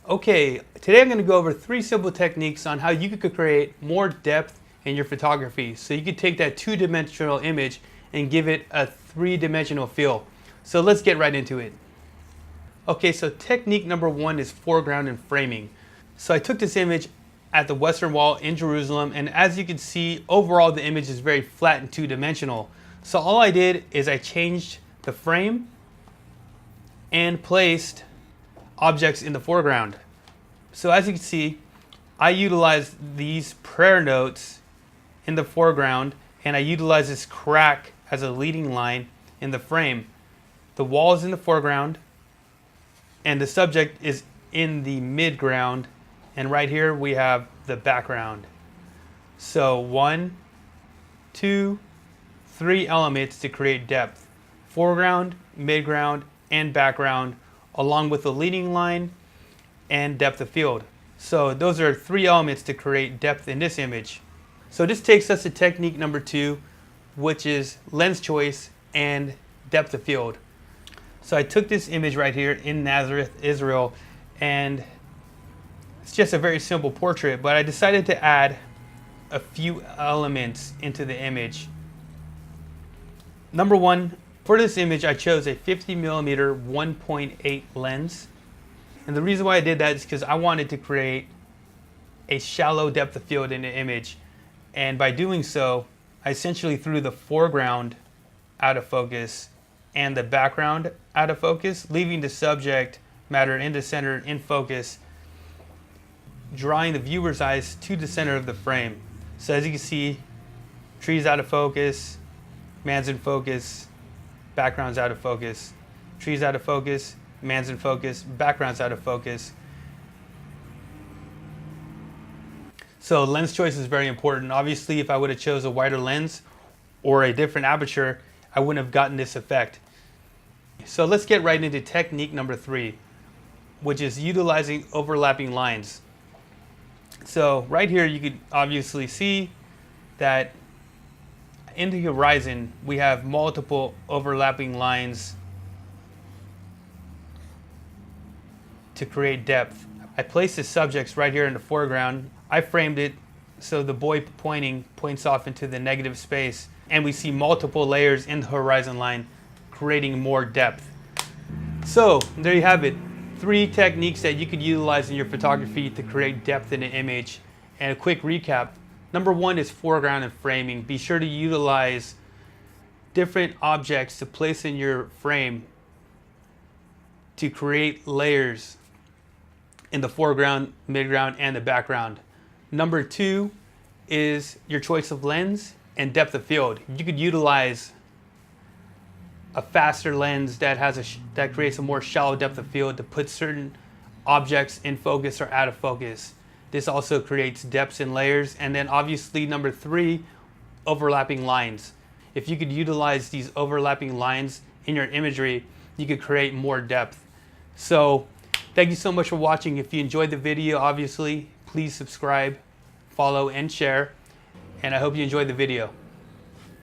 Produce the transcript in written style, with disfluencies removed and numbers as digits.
Okay, today I'm going to go over 3 simple techniques on how you could create more depth in your photography. So you could take that 2-dimensional image and give it a 3-dimensional feel. So let's get right into it. Okay, so technique number 1 is foreground and framing. So I took this image at the Western Wall in Jerusalem, and as you can see, overall the image is very flat and 2-dimensional. So all I did is I changed the frame and placed objects in the foreground. So as you can see, I utilized these prayer notes in the foreground, and I utilized this crack as a leading line in the frame. The wall is in the foreground, and the subject is in the midground, and right here we have the background. So 1, 2, 3 elements to create depth: foreground, midground, and background, along with the leading line and depth of field. So those are 3 elements to create depth in this image. So this takes us to technique number 2, which is lens choice and depth of field. So I took this image right here in Nazareth, Israel, and it's just a very simple portrait, but I decided to add a few elements into the image. Number 1, for this image, I chose a 50mm 1.8 lens. And the reason why I did that is because I wanted to create a shallow depth of field in the image. And by doing so, I essentially threw the foreground out of focus and the background out of focus, leaving the subject matter in the center in focus, drawing the viewer's eyes to the center of the frame. So as you can see, trees out of focus, man's in focus, background's out of focus, trees out of focus, man's in focus, background's out of focus. So lens choice is very important. Obviously, if I would have chose a wider lens or a different aperture, I wouldn't have gotten this effect. So let's get right into technique number 3, which is utilizing overlapping lines. So right here you could obviously see that in the horizon we have multiple overlapping lines to create depth. I placed the subjects right here in the foreground. I framed it so the boy points off into the negative space, and we see multiple layers in the horizon line creating more depth. So there you have it, 3 techniques that you could utilize in your photography to create depth in an image. And a quick recap: number 1 is foreground and framing. Be sure to utilize different objects to place in your frame to create layers in the foreground, midground, and the background. Number 2 is your choice of lens and depth of field. You could utilize a faster lens that creates a more shallow depth of field to put certain objects in focus or out of focus. This also creates depths and layers. And then obviously number 3, overlapping lines. If you could utilize these overlapping lines in your imagery, you could create more depth. So thank you so much for watching. If you enjoyed the video, obviously, please subscribe, follow, and share. And I hope you enjoyed the video.